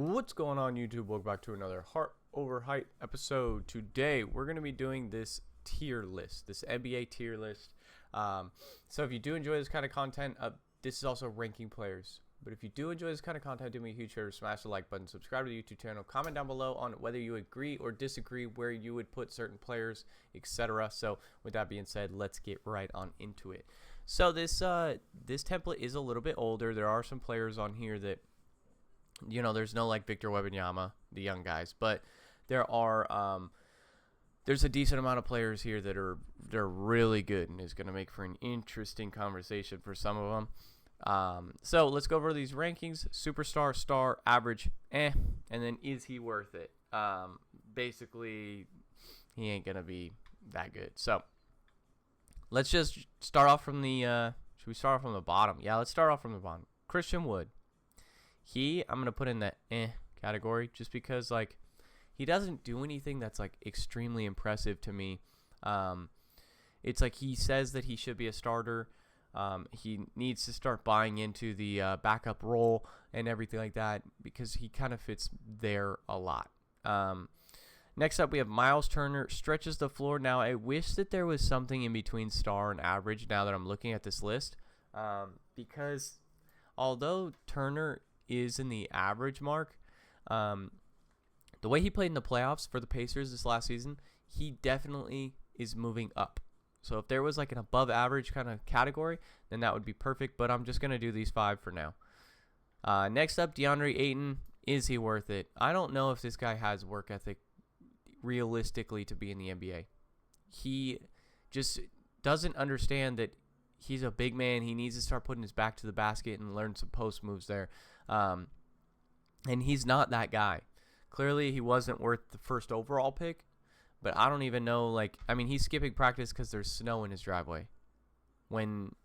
What's going on, YouTube? Welcome back to another Heart Over Height episode. Today we're going to be doing this tier list, this NBA tier list. So if you do enjoy this kind of content, this is also ranking players. But if you do enjoy this kind of content, do me a huge favor, smash the like button, subscribe to the YouTube channel, comment down below on whether you agree or disagree where you would put certain players, etc. So with that being said, let's get right on into it. So this template is a little bit older. There are some players on here that, you know, there's no like Victor Wembanyama, the young guys, but there are there's a decent amount of players here that they're really good and is going to make for an interesting conversation for some of them. So let's go over these rankings: superstar, star, average, and then is he worth it? Basically, he ain't gonna be that good. So let's just start off from the. Should we start off from the bottom? Yeah, let's start off from the bottom. Christian Wood. I'm going to put in that category just because, like, he doesn't do anything that's, like, extremely impressive to me. It's like he says that he should be a starter. He needs to start buying into the backup role and everything like that because he kind of fits there a lot. Next up, we have Miles Turner, stretches the floor. Now, I wish that there was something in between star and average now that I'm looking at this list, because although Turner is in the average mark, the way he played in the playoffs for the Pacers this last season, he definitely is moving up. So if there was like an above average kind of category, then that would be perfect, but I'm just going to do these 5 for now. Next up, DeAndre Ayton. Is he worth it? I don't know if this guy has work ethic realistically to be in the NBA. He just doesn't understand that he's a big man. He needs to start putting his back to the basket and learn some post moves there. And he's not that guy. Clearly, he wasn't worth the first overall pick. But I don't even know, like, I mean, he's skipping practice because there's snow in his driveway when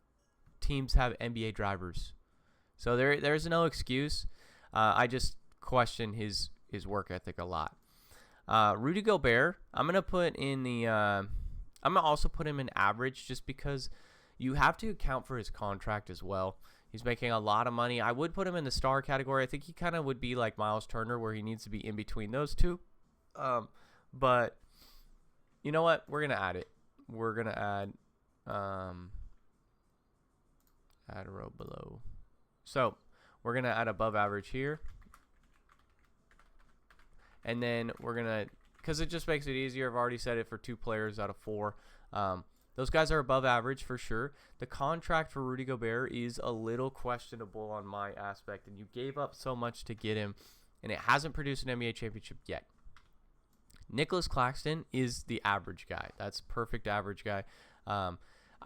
teams have NBA drivers. So there's no excuse. I just question his work ethic a lot. Rudy Gobert, I'm going to put in the I'm going to also put him in average just because you have to account for his contract as well. He's making a lot of money. I would put him in the star category. I think he kind of would be like Miles Turner, where he needs to be in between those two. But you know what? We're gonna add it. We're gonna add a row below. So we're gonna add above average here, and then we're gonna, because it just makes it easier. I've already said it for 2 players out of 4. Those guys are above average for sure. The contract for Rudy Gobert is a little questionable on my aspect, and you gave up so much to get him, and it hasn't produced an NBA championship yet. Nicholas Claxton is the average guy. That's perfect average guy.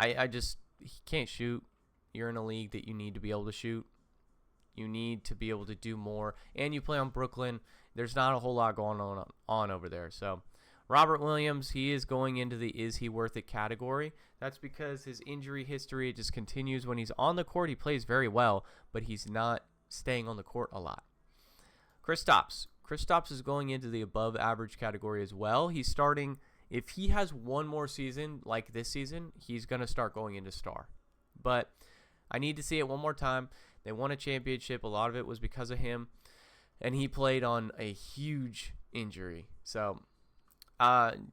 He can't shoot. You're in a league that you need to be able to shoot. You need to be able to do more, and you play on Brooklyn. There's not a whole lot going on over there, so Robert Williams, he is going into the is he worth it category. That's because his injury history just continues. When he's on the court, he plays very well, but he's not staying on the court a lot. Kristaps is going into the above average category as well. He's starting, if he has one more season like this season, he's going to start going into star. But I need to see it one more time. They won a championship. A lot of it was because of him, and he played on a huge injury. So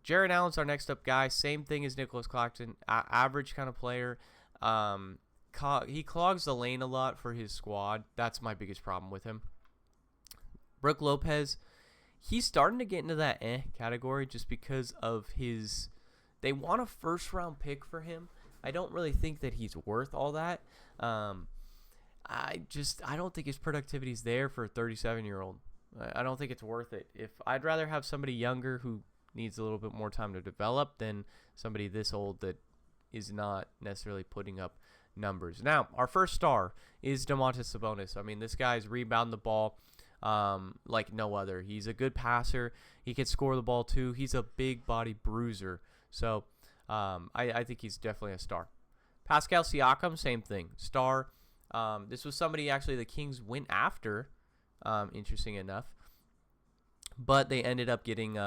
Jared Allen's our next up guy. Same thing as Nicholas Claxton. Average kind of player. He clogs the lane a lot for his squad. That's my biggest problem with him. Brook Lopez, he's starting to get into that category just because of his. They want a first-round pick for him. I don't really think that he's worth all that. I don't think his productivity is there for a 37-year-old. I don't think it's worth it. I'd rather have somebody younger who needs a little bit more time to develop than somebody this old that is not necessarily putting up numbers. Now, our first star is Domantas Sabonis. I mean, this guy's rebounding the ball like no other. He's a good passer. He can score the ball too. He's a big body bruiser. So I think he's definitely a star. Pascal Siakam, same thing. Star. This was somebody actually the Kings went after, interesting enough. But they ended up getting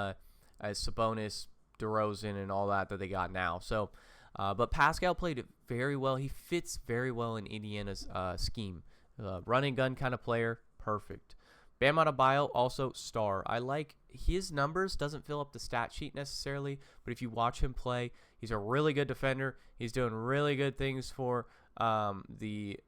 as Sabonis, DeRozan, and all that they got now. So, but Pascal played it very well. He fits very well in Indiana's scheme. Run and gun kind of player, perfect. Bam Adebayo, also star. I like his numbers. Doesn't fill up the stat sheet necessarily, but if you watch him play, he's a really good defender. He's doing really good things for the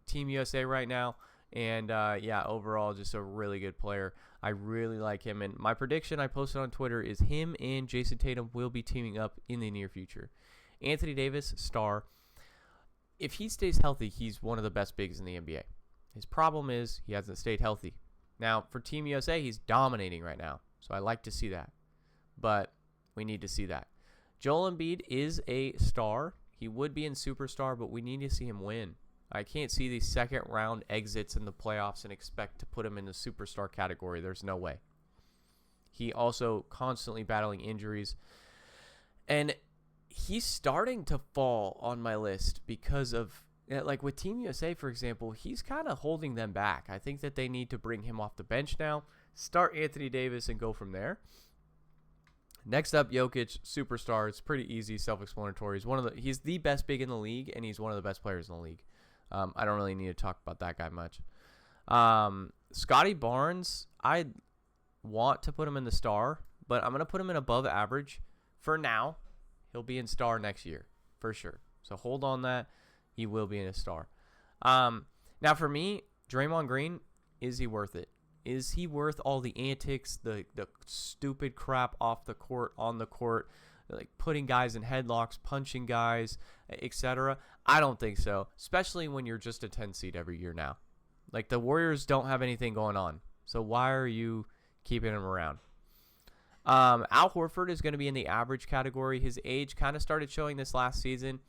Team USA right now. And, yeah, overall, just a really good player. I really like him. And my prediction I posted on Twitter is him and Jason Tatum will be teaming up in the near future. Anthony Davis, star. If he stays healthy, he's one of the best bigs in the NBA. His problem is he hasn't stayed healthy. Now, for Team USA, he's dominating right now. So I like to see that. But we need to see that. Joel Embiid is a star. He would be in superstar, but we need to see him win. I can't see these second round exits in the playoffs and expect to put him in the superstar category. There's no way. He also constantly battling injuries. And he's starting to fall on my list because of, like with Team USA, for example, he's kind of holding them back. I think that they need to bring him off the bench now, start Anthony Davis, and go from there. Next up, Jokic, superstar. It's pretty easy, self-explanatory. He's the best big in the league, and he's one of the best players in the league. I don't really need to talk about that guy much. Scotty Barnes, I want to put him in the star, but I'm going to put him in above average for now. He'll be in star next year for sure. So hold on that. He will be in a star. Now for me, Draymond Green, is he worth it? Is he worth all the antics, the stupid crap off the court, on the court, like putting guys in headlocks, punching guys, etc.? I don't think so, especially when you're just a 10 seed every year now. Like the Warriors don't have anything going on, so why are you keeping him around? Al Horford is going to be in the average category. His age kind of started showing this last season.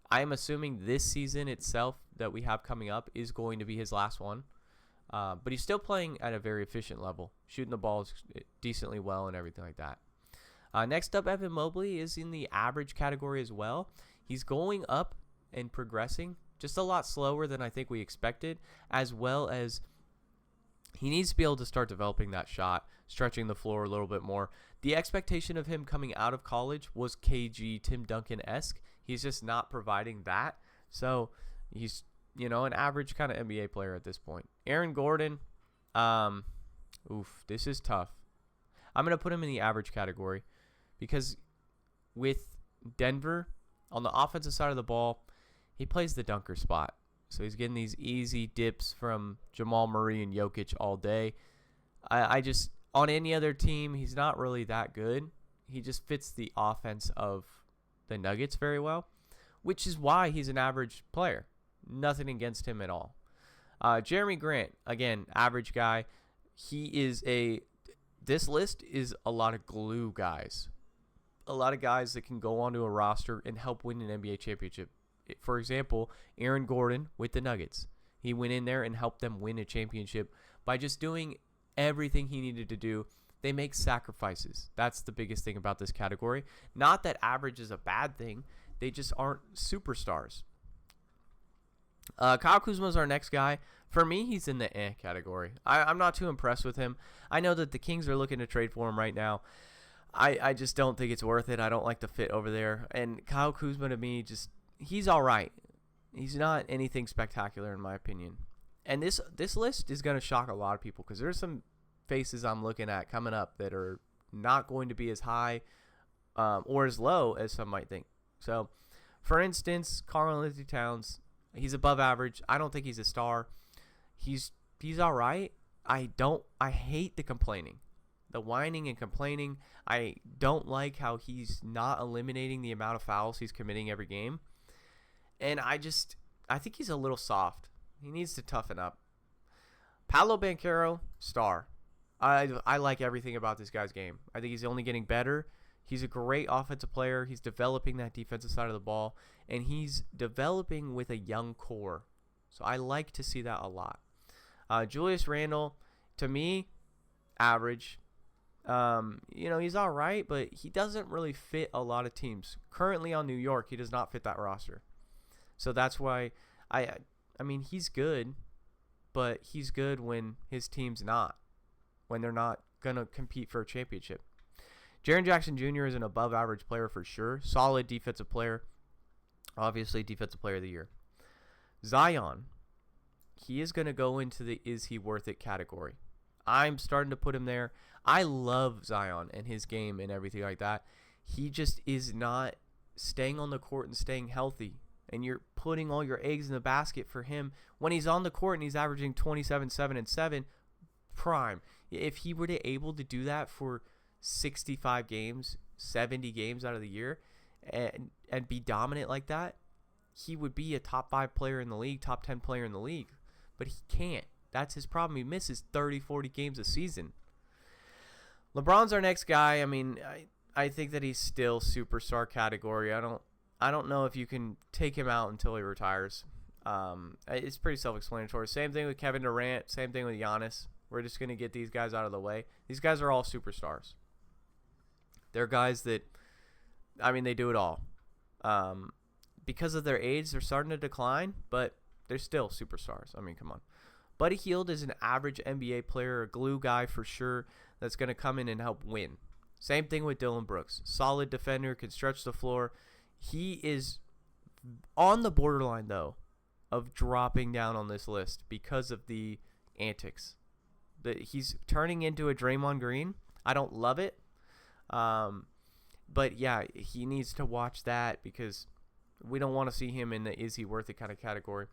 I am assuming this season itself that we have coming up is going to be his last one. But he's still playing at a very efficient level, shooting the balls decently well and everything like that. Next up, Evan Mobley is in the average category as well. He's going up and progressing just a lot slower than I think we expected, as well as he needs to be able to start developing that shot, stretching the floor a little bit more. The expectation of him coming out of college was KG, Tim Duncan-esque. He's just not providing that. So he's, an average kind of NBA player at this point. Aaron Gordon, this is tough. I'm going to put him in the average category because with Denver, on the offensive side of the ball, he plays the dunker spot. So he's getting these easy dips from Jamal Murray and Jokic all day. I just, on any other team, he's not really that good. He just fits the offense of the Nuggets very well, which is why he's an average player. Nothing against him at all. Jeremy Grant, again, average guy. This list is a lot of glue guys. A lot of guys that can go onto a roster and help win an NBA championship. For example, Aaron Gordon with the Nuggets. He went in there and helped them win a championship by just doing everything he needed to do. They make sacrifices. That's the biggest thing about this category. Not that average is a bad thing. They just aren't superstars. Kyle Kuzma is our next guy. For me, he's in the category. I'm not too impressed with him. I know that the Kings are looking to trade for him right now. I just don't think it's worth it. I don't like the fit over there. And Kyle Kuzma, to me, he's all right. He's not anything spectacular in my opinion. And this list is going to shock a lot of people because there's some faces I'm looking at coming up that are not going to be as high or as low as some might think. So, for instance, Karl-Anthony Towns, he's above average. I don't think he's a star. He's all right. I hate the complaining. The whining and complaining. I don't like how he's not eliminating the amount of fouls he's committing every game. And I think he's a little soft. He needs to toughen up. Paolo Banchero, star. I like everything about this guy's game. I think he's only getting better. He's a great offensive player. He's developing that defensive side of the ball. And he's developing with a young core. So I like to see that a lot. Julius Randle, to me, average. He's all right, but he doesn't really fit a lot of teams. Currently on New York, he does not fit that roster. So that's why he's good, but he's good when his team's not, when they're not going to compete for a championship. Jaren Jackson Jr. is an above average player for sure. Solid defensive player. Obviously, defensive player of the year. Zion, he is going to go into the is he worth it category. I'm starting to put him there. I love Zion and his game and everything like that. He just is not staying on the court and staying healthy. And you're putting all your eggs in the basket for him when he's on the court and he's averaging 27, 7, and 7, prime. If he were to able to do that for 65 games, 70 games out of the year, and be dominant like that, he would be a top 5 player in the league, top 10 player in the league. But he can't. That's his problem. He misses 30, 40 games a season. LeBron's our next guy. I mean, I think that he's still superstar category. I don't know if you can take him out until he retires. It's pretty self-explanatory. Same thing with Kevin Durant. Same thing with Giannis. We're just going to get these guys out of the way. These guys are all superstars. They're guys that, I mean, they do it all. Because of their age, they're starting to decline, but they're still superstars. I mean, come on. Buddy Hield is an average NBA player, a glue guy for sure, that's going to come in and help win. Same thing with Dylan Brooks. Solid defender, can stretch the floor. He is on the borderline, though, of dropping down on this list because of the antics. He's turning into a Draymond Green. I don't love it. But, yeah, he needs to watch that because we don't want to see him in the is he worth it kind of category.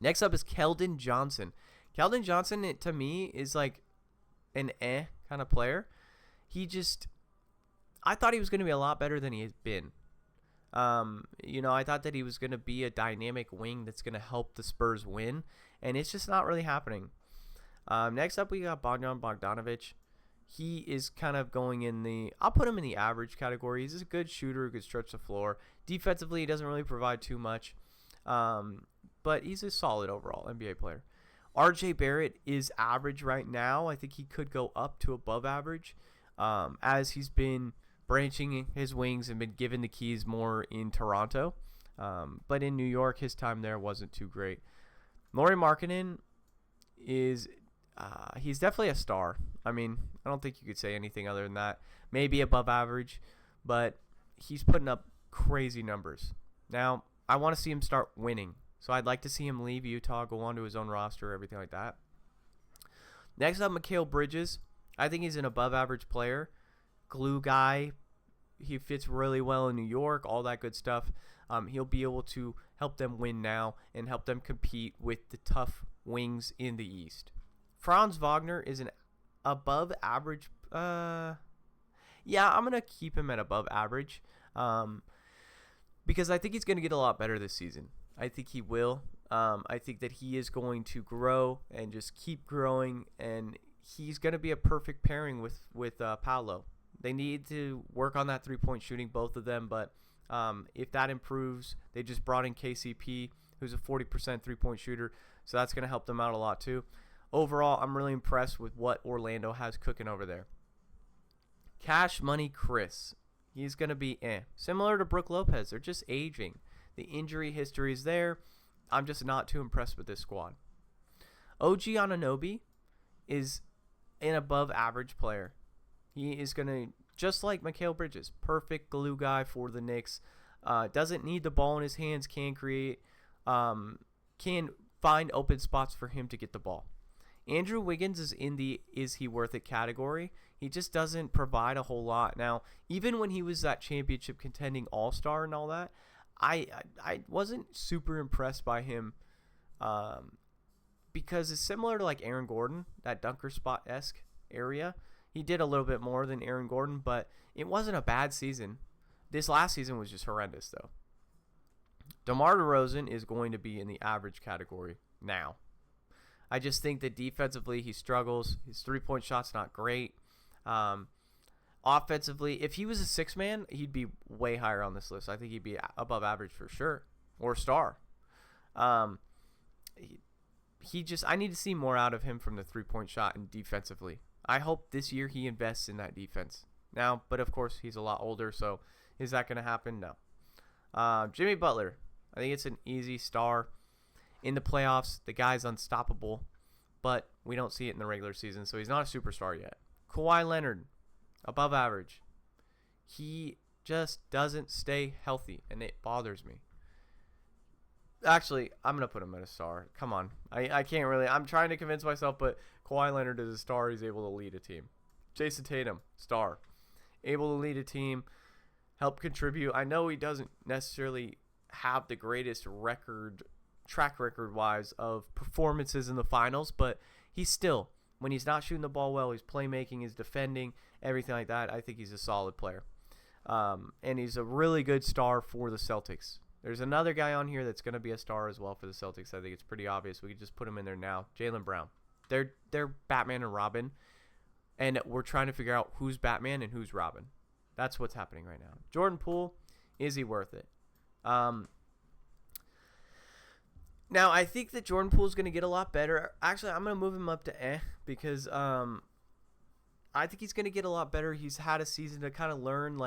Next up is Keldon Johnson. Keldon Johnson, to me, is like an kind of player. I thought he was going to be a lot better than he has been. I thought that he was going to be a dynamic wing that's going to help the Spurs win, and it's just not really happening. Next up, we got Bogdan Bogdanovic. He is kind of going in I'll put him in the average category. He's a good shooter who could stretch the floor. Defensively, he doesn't really provide too much, but he's a solid overall NBA player. RJ Barrett is average right now. I think he could go up to above average as he's been branching his wings and been given the keys more in Toronto. But in New York, his time there wasn't too great. Lauri Markkanen is he's definitely a star. I mean, I don't think you could say anything other than that. Maybe above average, but he's putting up crazy numbers. Now, I want to see him start winning. So I'd like to see him leave Utah, go on to his own roster, everything like that. Next up, Mikal Bridges. I think he's an above average player. Glue guy. He fits really well in New York, all that good stuff. He'll be able to help them win now and help them compete with the tough wings in the East. Franz Wagner is an above average. I'm going to keep him at above average because I think he's going to get a lot better this season. I think he will. I think that he is going to grow and just keep growing, and he's going to be a perfect pairing with Paolo. They need to work on that three-point shooting, both of them, but if that improves, they just brought in KCP, who's a 40% three-point shooter, so that's going to help them out a lot too. Overall, I'm really impressed with what Orlando has cooking over there. Cash Money Chris. He's going to be similar to Brook Lopez. They're just aging. The injury history is there. I'm just not too impressed with this squad. OG Anunoby is an above-average player. He is going to, just like Mikal Bridges, perfect glue guy for the Knicks. Doesn't need the ball in his hands, can create, can find open spots for him to get the ball. Andrew Wiggins is in the is he worth it category. He just doesn't provide a whole lot. Now, even when he was that championship contending all-star and all that, I wasn't super impressed by him because it's similar to like Aaron Gordon, that dunker spot-esque area. He did a little bit more than Aaron Gordon, but it wasn't a bad season. This last season was just horrendous, though. DeMar DeRozan is going to be in the average category now. I just think that defensively he struggles. His three-point shot's not great. Offensively, if he was a six-man, he'd be way higher on this list. I think he'd be above average for sure, or star. I need to see more out of him from the three-point shot and defensively. I hope this year he invests in that defense. Now, but of course, he's a lot older, so is that going to happen? No. Jimmy Butler, I think it's an easy star. In the playoffs, the guy's unstoppable, but we don't see it in the regular season, so he's not a superstar yet. Kawhi Leonard, above average. He just doesn't stay healthy, and it bothers me. Actually, I'm going to put him at a star. Come on. I can't really. I'm trying to convince myself, but Kawhi Leonard is a star. He's able to lead a team. Jason Tatum, star. Able to lead a team, help contribute. I know he doesn't necessarily have the greatest track record-wise of performances in the finals, but he's still, when he's not shooting the ball well, he's playmaking, he's defending, everything like that. I think he's a solid player. And he's a really good star for the Celtics. There's another guy on here that's going to be a star as well for the Celtics. I think it's pretty obvious. We could just put him in there now. Jaylen Brown. They're Batman and Robin, and we're trying to figure out who's Batman and who's Robin. That's what's happening right now. Jordan Poole, is he worth it? Now, I think that Jordan Poole is going to get a lot better. Actually, I'm going to move him up to because I think he's going to get a lot better. He's had a season to kind of learn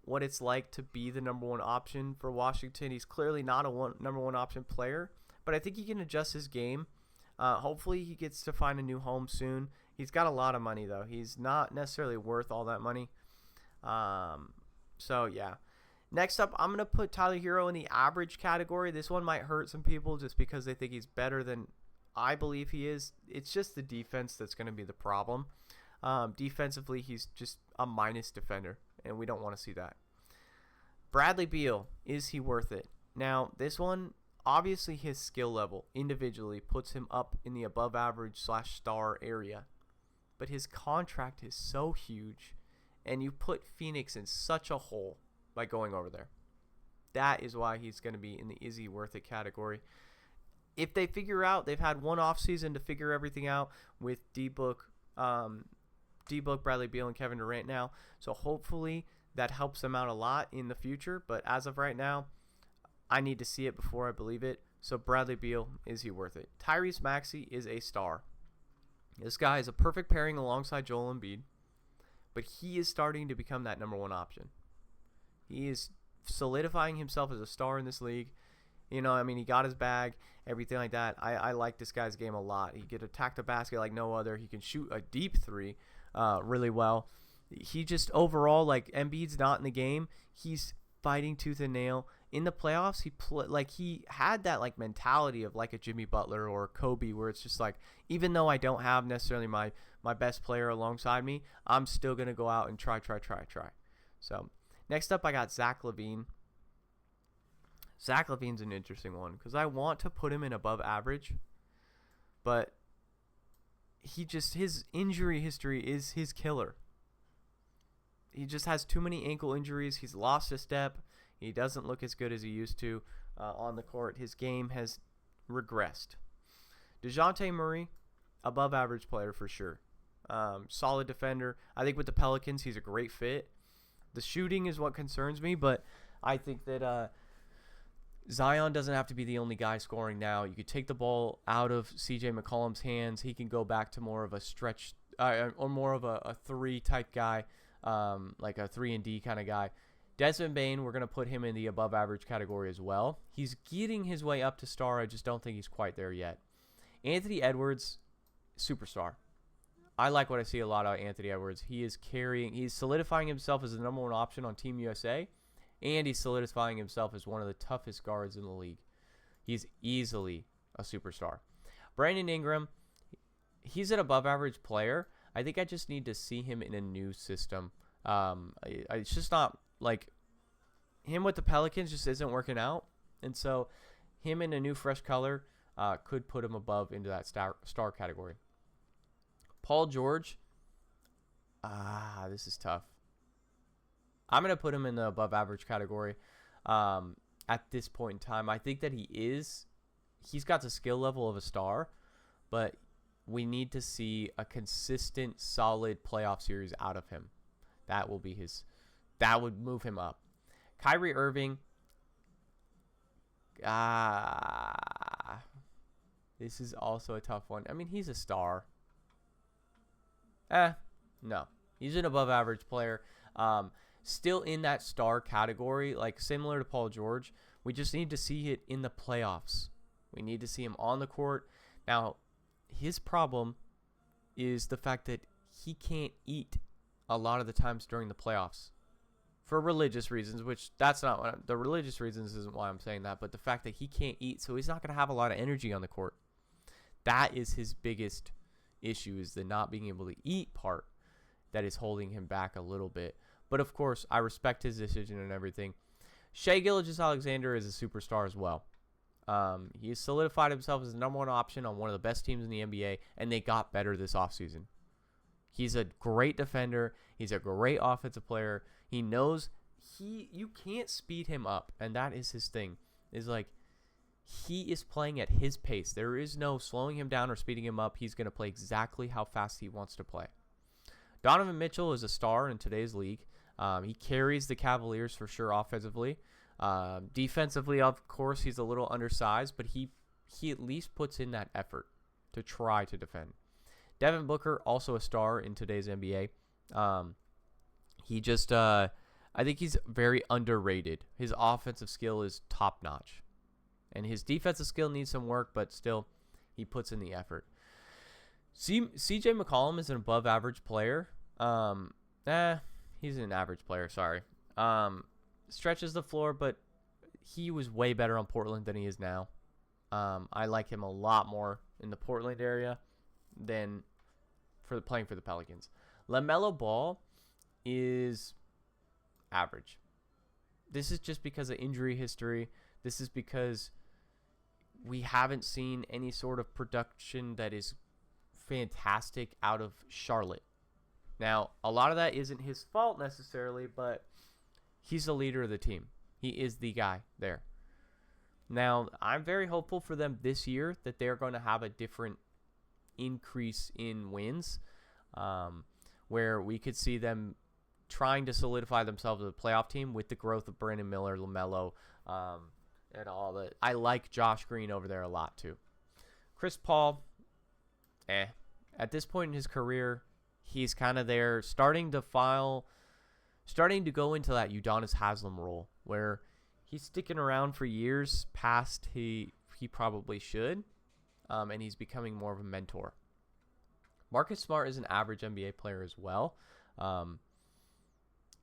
what it's like to be the number one option for Washington. He's clearly not a number one option player, but I think he can adjust his game. Hopefully he gets to find a new home soon. He's got a lot of money, though. He's not necessarily worth all that money. So, yeah. Next up, I'm going to put Tyler Hero in the average category. This one might hurt some people just because they think he's better than I believe he is. It's just the defense that's going to be the problem. Defensively, he's just a minus defender, and we don't want to see that. Bradley Beal, is he worth it? Now, this one, obviously his skill level individually puts him up in the above average / star area. But his contract is so huge, and you put Phoenix in such a hole by going over there. That is why he's going to be in the is he worth it category. If they figure out, they've had one off season to figure everything out with D-Book, Bradley Beal, and Kevin Durant now. So hopefully that helps them out a lot in the future. But as of right now, I need to see it before I believe it. So Bradley Beal, is he worth it? Tyrese Maxey is a star. This guy is a perfect pairing alongside Joel Embiid. But he is starting to become that number one option. He is solidifying himself as a star in this league. You know, I mean, he got his bag, everything like that. I like this guy's game a lot. He can attack the basket like no other. He can shoot a deep three really well. He just overall, Embiid's not in the game. He's fighting tooth and nail. In the playoffs, he had that mentality of a Jimmy Butler or Kobe, where it's just even though I don't have necessarily my best player alongside me, I'm still going to go out and try. So next up, I got Zach LaVine. Zach LaVine's an interesting one because I want to put him in above average, but his injury history is his killer. He just has too many ankle injuries. He's lost a step. He doesn't look as good as he used to on the court. His game has regressed. DeJounte Murray, above average player for sure. Solid defender. I think with the Pelicans, he's a great fit. The shooting is what concerns me, but I think that Zion doesn't have to be the only guy scoring now. You could take the ball out of C.J. McCollum's hands. He can go back to more of a stretch or more of a 3 type guy, like a 3-and-D kind of guy. Desmond Bane, we're going to put him in the above average category as well. He's getting his way up to star. I just don't think he's quite there yet. Anthony Edwards, superstar. I like what I see a lot of Anthony Edwards. He's solidifying himself as the number one option on Team USA, and he's solidifying himself as one of the toughest guards in the league. He's easily a superstar. Brandon Ingram, he's an above average player. I think I just need to see him in a new system. It's just not him with the Pelicans just isn't working out. And so him in a new fresh color could put him above into that star category. Paul George, this is tough. I'm going to put him in the above average category at this point in time. I think that he's got the skill level of a star, but we need to see a consistent, solid playoff series out of him. That would move him up. Kyrie Irving, this is also a tough one. I mean, he's a star. No. He's an above average player. Still in that star category, similar to Paul George. We just need to see it in the playoffs. We need to see him on the court. Now, his problem is the fact that he can't eat a lot of the times during the playoffs for religious reasons, which that's not what the religious reasons isn't why I'm saying that, but the fact that he can't eat, so he's not going to have a lot of energy on the court. That is his biggest issue, is the not being able to eat part that is holding him back a little bit. But of course, I respect his decision and everything. Shai Gilgeous-Alexander is a superstar as well. He has solidified himself as the number one option on one of the best teams in the NBA, and they got better this offseason. He's a great defender. He's a great offensive player. He knows you can't speed him up, and that is his thing. Is like he is playing at his pace. There is no slowing him down or speeding him up. He's going to play exactly how fast he wants to play. Donovan Mitchell is a star in today's league. He carries the Cavaliers for sure offensively. Defensively, of course, he's a little undersized, but he at least puts in that effort to try to defend. Devin Booker, also a star in today's NBA. He just, I think he's very underrated. His offensive skill is top-notch. And his defensive skill needs some work, but still, he puts in the effort. CJ McCollum is an above-average player. He's an average player, sorry. Stretches the floor, but he was way better on Portland than he is now. I like him a lot more in the Portland area than playing for the Pelicans. LaMelo Ball is average. This is just because of injury history. This is because we haven't seen any sort of production that is fantastic out of Charlotte. Now, a lot of that isn't his fault necessarily, but he's the leader of the team. He is the guy there. Now, I'm very hopeful for them this year that they're going to have a different increase in wins, where we could see them trying to solidify themselves as a playoff team with the growth of Brandon Miller, LaMelo, and all that. I like Josh Green over there a lot too. Chris Paul, at this point in his career, he's kind of there, starting to go into that Udonis Haslem role where he's sticking around for years past he probably should, and he's becoming more of a mentor. Marcus Smart is an average NBA player as well,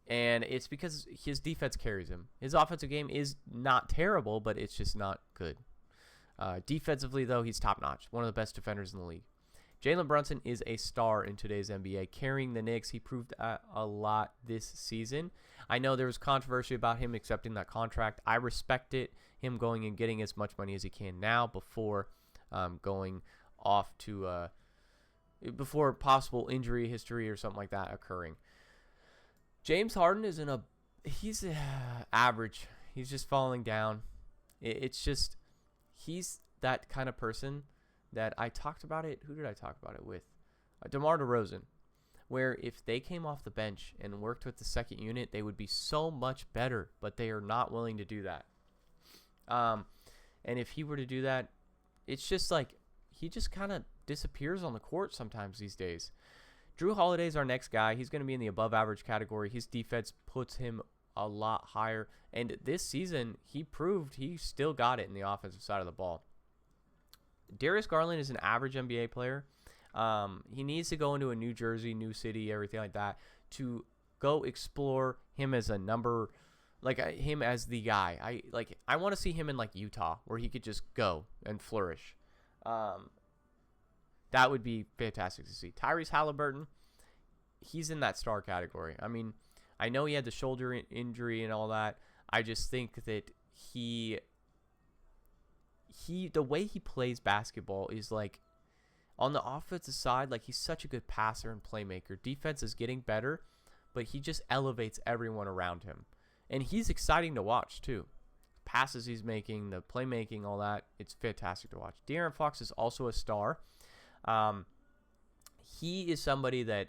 and it's because his defense carries him. His offensive game is not terrible, but it's just not good. Defensively, though, he's top-notch, one of the best defenders in the league. Jalen Brunson is a star in today's NBA, carrying the Knicks. He proved a lot this season. I know there was controversy about him accepting that contract. I respect it, him going and getting as much money as he can now before going off to before possible injury history or something like that occurring. James Harden is he's average. He's just falling down. It's just he's that kind of person that I talked about it. Who did I talk about it with? DeMar DeRozan, where if they came off the bench and worked with the second unit, they would be so much better, but they are not willing to do that. And if he were to do that, it's just like he just kind of disappears on the court sometimes these days. Drew Holiday's our next guy. He's going to be in the above average category. His defense puts him a lot higher. And this season, he proved he still got it in the offensive side of the ball. Darius Garland is an average NBA player. He needs to go into a new jersey, new city, everything like that, to go explore him as a number, like him as the guy. I want to see him in like Utah, where he could just go and flourish. That would be fantastic to see. Tyrese Halliburton, he's in that star category. I mean, I know he had the shoulder injury and all that. I just think that the way he plays basketball is like, on the offensive side, like he's such a good passer and playmaker. Defense is getting better, but he just elevates everyone around him. And he's exciting to watch too. Passes he's making, the playmaking, all that, it's fantastic to watch. De'Aaron Fox is also a star. He is somebody that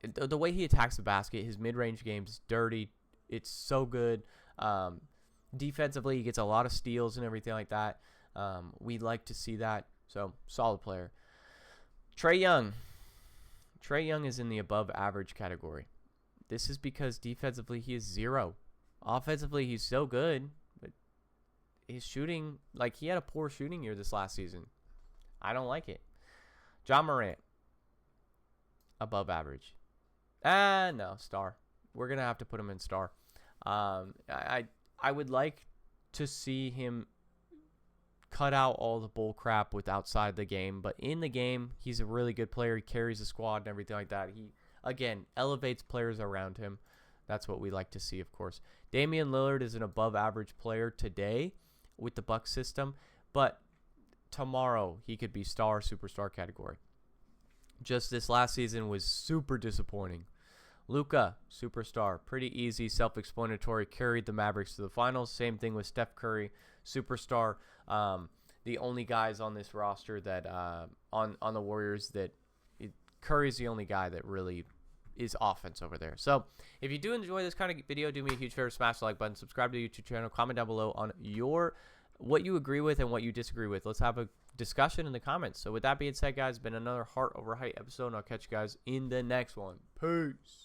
the way he attacks the basket, his mid-range game is dirty. It's so good. Defensively, he gets a lot of steals and everything like that. We like to see that. So, solid player. Trae Young. Trae Young is in the above average category. This is because defensively he is 0. Offensively, he's so good, but his shooting, like he had a poor shooting year this last season. I don't like it. John Morant. Above average. No, star. we're gonna have to put him in star. I would like to see him cut out all the bull crap with outside the game, but in the game, he's a really good player. He carries the squad and everything like that. He, again, elevates players around him. That's what we like to see, of course. Damian Lillard is an above-average player today with the Bucks system, but tomorrow he could be star, superstar category. Just this last season was super disappointing. Luka, superstar, pretty easy, self-explanatory, carried the Mavericks to the finals. Same thing with Steph Curry, superstar. The only guys on this roster that on the Warriors that Curry's the only guy that really is offense over there. So if you do enjoy this kind of video, do me a huge favor, smash the like button, subscribe to the YouTube channel, comment down below on what you agree with and what you disagree with. Let's have a discussion in the comments. So with that being said, guys, it's been another Heart Over Height episode, and I'll catch you guys in the next one. Peace.